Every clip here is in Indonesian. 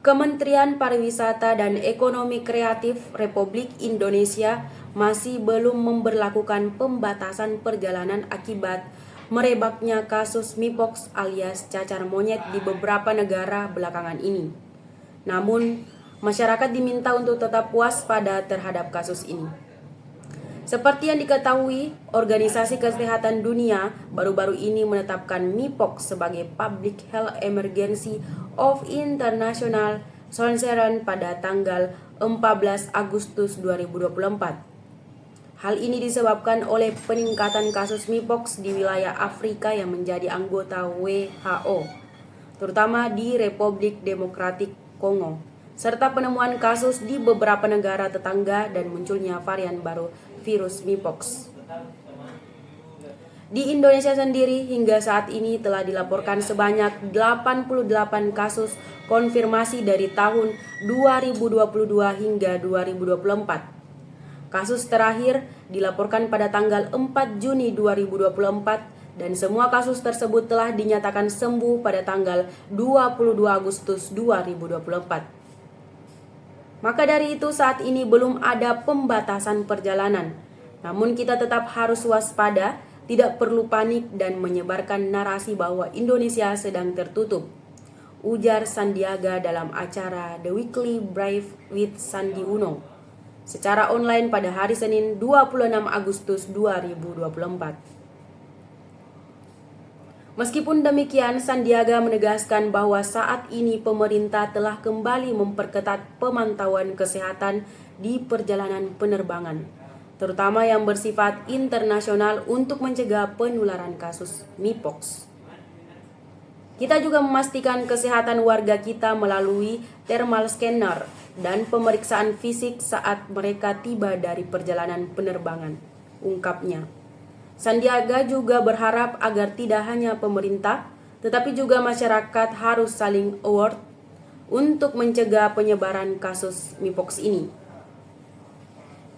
Kementerian Pariwisata dan Ekonomi Kreatif Republik Indonesia masih belum memberlakukan pembatasan perjalanan akibat merebaknya kasus Mpox alias cacar monyet di beberapa negara belakangan ini. Namun, masyarakat diminta untuk tetap waspada terhadap kasus ini. Seperti yang diketahui, Organisasi Kesehatan Dunia baru-baru ini menetapkan Mpox sebagai Public Health Emergency of International Concern pada tanggal 14 Agustus 2024. Hal ini disebabkan oleh peningkatan kasus Mpox di wilayah Afrika yang menjadi anggota WHO, terutama di Republik Demokratik Kongo, serta penemuan kasus di beberapa negara tetangga dan munculnya varian baru virus Mpox. Di Indonesia sendiri hingga saat ini telah dilaporkan sebanyak 88 kasus konfirmasi dari tahun 2022 hingga 2024. Kasus terakhir dilaporkan pada tanggal 4 Juni 2024 dan semua kasus tersebut telah dinyatakan sembuh pada tanggal 22 Agustus 2024. Maka dari itu saat ini belum ada pembatasan perjalanan. Namun kita tetap harus waspada, tidak perlu panik dan menyebarkan narasi bahwa Indonesia sedang tertutup, ujar Sandiaga dalam acara The Weekly Brief with Sandi Uno secara online pada hari Senin 26 Agustus 2024. Meskipun demikian, Sandiaga menegaskan bahwa saat ini pemerintah telah kembali memperketat pemantauan kesehatan di perjalanan penerbangan, terutama yang bersifat internasional untuk mencegah penularan kasus Mpox. Kita juga memastikan kesehatan warga kita melalui thermal scanner dan pemeriksaan fisik saat mereka tiba dari perjalanan penerbangan, ungkapnya. Sandiaga juga berharap agar tidak hanya pemerintah, tetapi juga masyarakat harus saling aware untuk mencegah penyebaran kasus Mpox ini.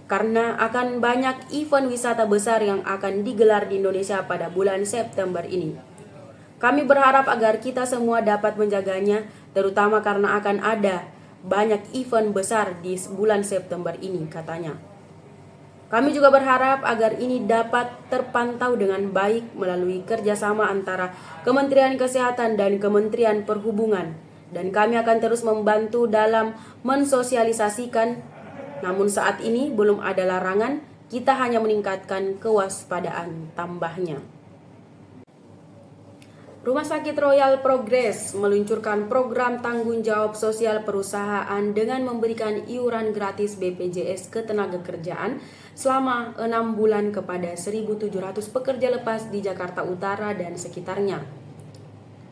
Karena akan banyak event wisata besar yang akan digelar di Indonesia pada bulan September ini. Kami berharap agar kita semua dapat menjaganya, terutama karena akan ada banyak event besar di bulan September ini, katanya. Kami juga berharap agar ini dapat terpantau dengan baik melalui kerjasama antara Kementerian Kesehatan dan Kementerian Perhubungan. Dan kami akan terus membantu dalam mensosialisasikan. Namun saat ini belum ada larangan, kita hanya meningkatkan kewaspadaan, tambahnya. Rumah Sakit Royal Progress meluncurkan program tanggung jawab sosial perusahaan dengan memberikan iuran gratis BPJS Ketenagakerjaan selama 6 bulan kepada 1.700 pekerja lepas di Jakarta Utara dan sekitarnya.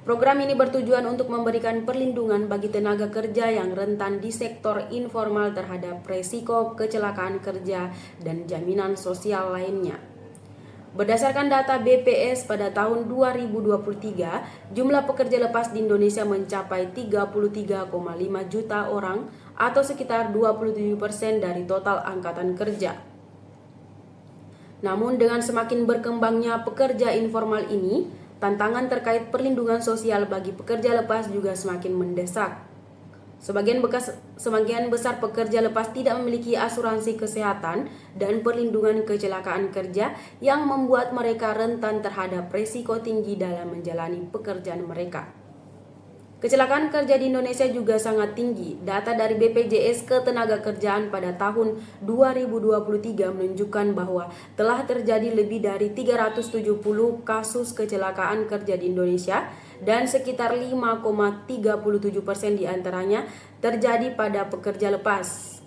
Program ini bertujuan untuk memberikan perlindungan bagi tenaga kerja yang rentan di sektor informal terhadap resiko kecelakaan kerja dan jaminan sosial lainnya. Berdasarkan data BPS pada tahun 2023, jumlah pekerja lepas di Indonesia mencapai 33,5 juta orang atau sekitar 27% dari total angkatan kerja. Namun dengan semakin berkembangnya pekerja informal ini, tantangan terkait perlindungan sosial bagi pekerja lepas juga semakin mendesak. Sebagian besar pekerja lepas tidak memiliki asuransi kesehatan dan perlindungan kecelakaan kerja yang membuat mereka rentan terhadap risiko tinggi dalam menjalani pekerjaan mereka. Kecelakaan kerja di Indonesia juga sangat tinggi. Data dari BPJS Ketenagakerjaan pada tahun 2023 menunjukkan bahwa telah terjadi lebih dari 370 kasus kecelakaan kerja di Indonesia dan sekitar 5,37% diantaranya terjadi pada pekerja lepas.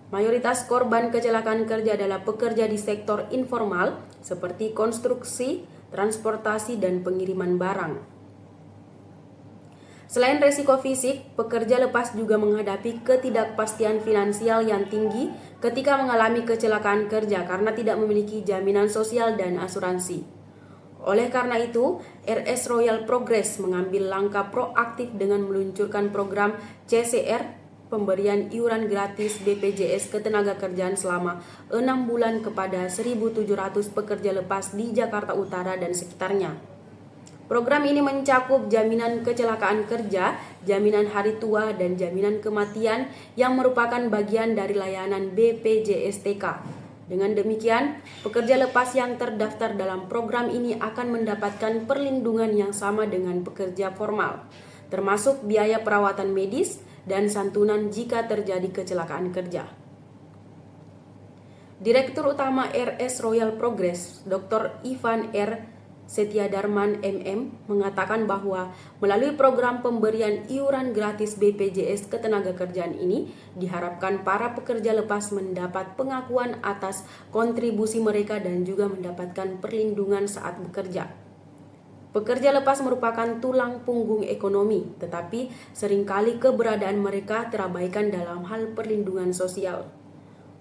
Mayoritas korban kecelakaan kerja adalah pekerja di sektor informal seperti konstruksi, transportasi, dan pengiriman barang. Selain resiko fisik, pekerja lepas juga menghadapi ketidakpastian finansial yang tinggi ketika mengalami kecelakaan kerja karena tidak memiliki jaminan sosial dan asuransi. Oleh karena itu, RS Royal Progress mengambil langkah proaktif dengan meluncurkan program CCR, pemberian iuran gratis BPJS Ketenagakerjaan selama 6 bulan kepada 1.700 pekerja lepas di Jakarta Utara dan sekitarnya. Program ini mencakup jaminan kecelakaan kerja, jaminan hari tua, dan jaminan kematian yang merupakan bagian dari layanan BPJS-TK. Dengan demikian, pekerja lepas yang terdaftar dalam program ini akan mendapatkan perlindungan yang sama dengan pekerja formal, termasuk biaya perawatan medis dan santunan jika terjadi kecelakaan kerja. Direktur Utama RS Royal Progress, Dr. Ivan R. Setiadarman MM, mengatakan bahwa melalui program pemberian iuran gratis BPJS Ketenagakerjaan ini diharapkan para pekerja lepas mendapat pengakuan atas kontribusi mereka dan juga mendapatkan perlindungan saat bekerja. Pekerja lepas merupakan tulang punggung ekonomi, tetapi seringkali keberadaan mereka terabaikan dalam hal perlindungan sosial.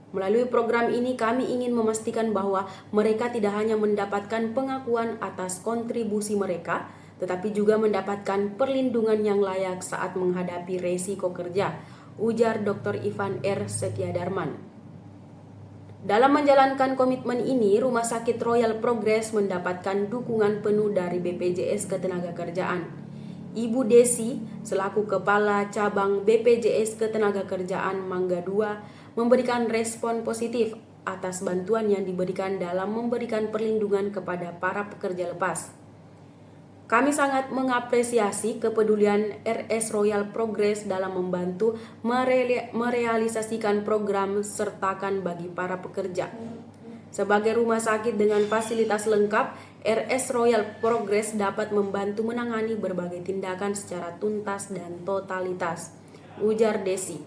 Melalui program ini kami ingin memastikan bahwa mereka tidak hanya mendapatkan pengakuan atas kontribusi mereka, tetapi juga mendapatkan perlindungan yang layak saat menghadapi resiko kerja, ujar Dr. Ivan R. Setiadarman. Dalam menjalankan komitmen ini, Rumah Sakit Royal Progress mendapatkan dukungan penuh dari BPJS Ketenagakerjaan. Ibu Desi, selaku Kepala Cabang BPJS Ketenagakerjaan Mangga II, memberikan respon positif atas bantuan yang diberikan dalam memberikan perlindungan kepada para pekerja lepas. Kami sangat mengapresiasi kepedulian RS Royal Progress dalam membantu merealisasikan program sertakan bagi para pekerja. Sebagai rumah sakit dengan fasilitas lengkap, RS Royal Progress dapat membantu menangani berbagai tindakan secara tuntas dan totalitas, ujar Desi.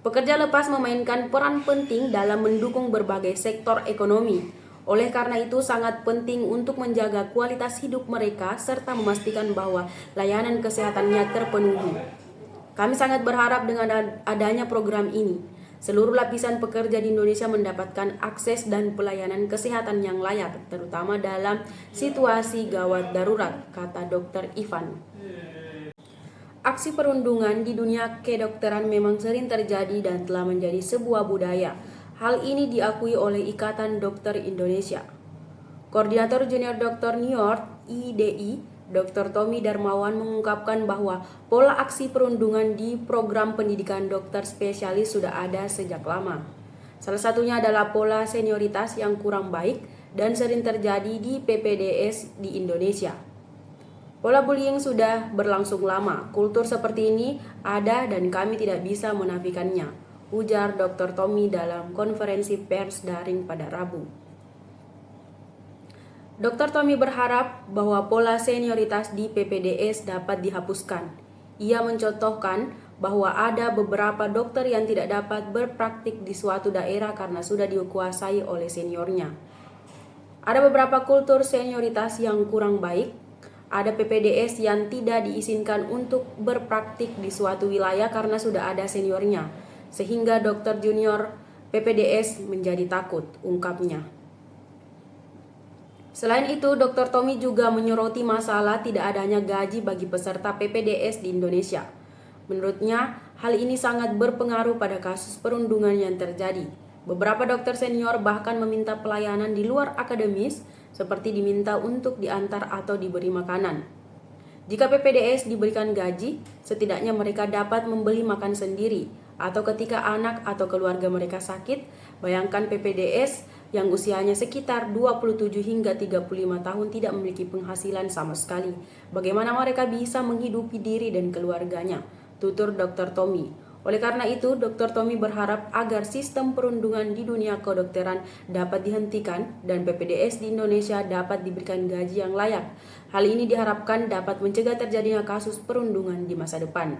Pekerja lepas memainkan peran penting dalam mendukung berbagai sektor ekonomi. Oleh karena itu sangat penting untuk menjaga kualitas hidup mereka serta memastikan bahwa layanan kesehatannya terpenuhi. Kami sangat berharap dengan adanya program ini, seluruh lapisan pekerja di Indonesia mendapatkan akses dan pelayanan kesehatan yang layak, terutama dalam situasi gawat darurat, kata Dr. Ivan. Aksi perundungan di dunia kedokteran memang sering terjadi dan telah menjadi sebuah budaya. Hal ini diakui oleh Ikatan Dokter Indonesia. Koordinator Junior Dokter New York (IDI), Dr. Tommy Darmawan mengungkapkan bahwa pola aksi perundungan di program pendidikan dokter spesialis sudah ada sejak lama. Salah satunya adalah pola senioritas yang kurang baik dan sering terjadi di PPDS di Indonesia. Pola bullying sudah berlangsung lama. Kultur seperti ini ada dan kami tidak bisa menafikannya, ujar Dr. Tommy dalam konferensi pers daring pada Rabu. Dr. Tommy berharap bahwa pola senioritas di PPDS dapat dihapuskan. Ia mencontohkan bahwa ada beberapa dokter yang tidak dapat berpraktik di suatu daerah karena sudah dikuasai oleh seniornya. Ada beberapa kultur senioritas yang kurang baik. Ada PPDS yang tidak diizinkan untuk berpraktik di suatu wilayah karena sudah ada seniornya, sehingga dokter junior PPDS menjadi takut, ungkapnya. Selain itu, Dr. Tommy juga menyoroti masalah tidak adanya gaji bagi peserta PPDS di Indonesia. Menurutnya, hal ini sangat berpengaruh pada kasus perundungan yang terjadi. Beberapa dokter senior bahkan meminta pelayanan di luar akademis, seperti diminta untuk diantar atau diberi makanan. Jika PPDS diberikan gaji, setidaknya mereka dapat membeli makan sendiri, atau ketika anak atau keluarga mereka sakit, bayangkan PPDS yang usianya sekitar 27 hingga 35 tahun tidak memiliki penghasilan sama sekali. Bagaimana mereka bisa menghidupi diri dan keluarganya, tutur Dr. Tommy. Oleh karena itu, Dr. Tommy berharap agar sistem perundungan di dunia kedokteran dapat dihentikan dan PPDS di Indonesia dapat diberikan gaji yang layak. Hal ini diharapkan dapat mencegah terjadinya kasus perundungan di masa depan.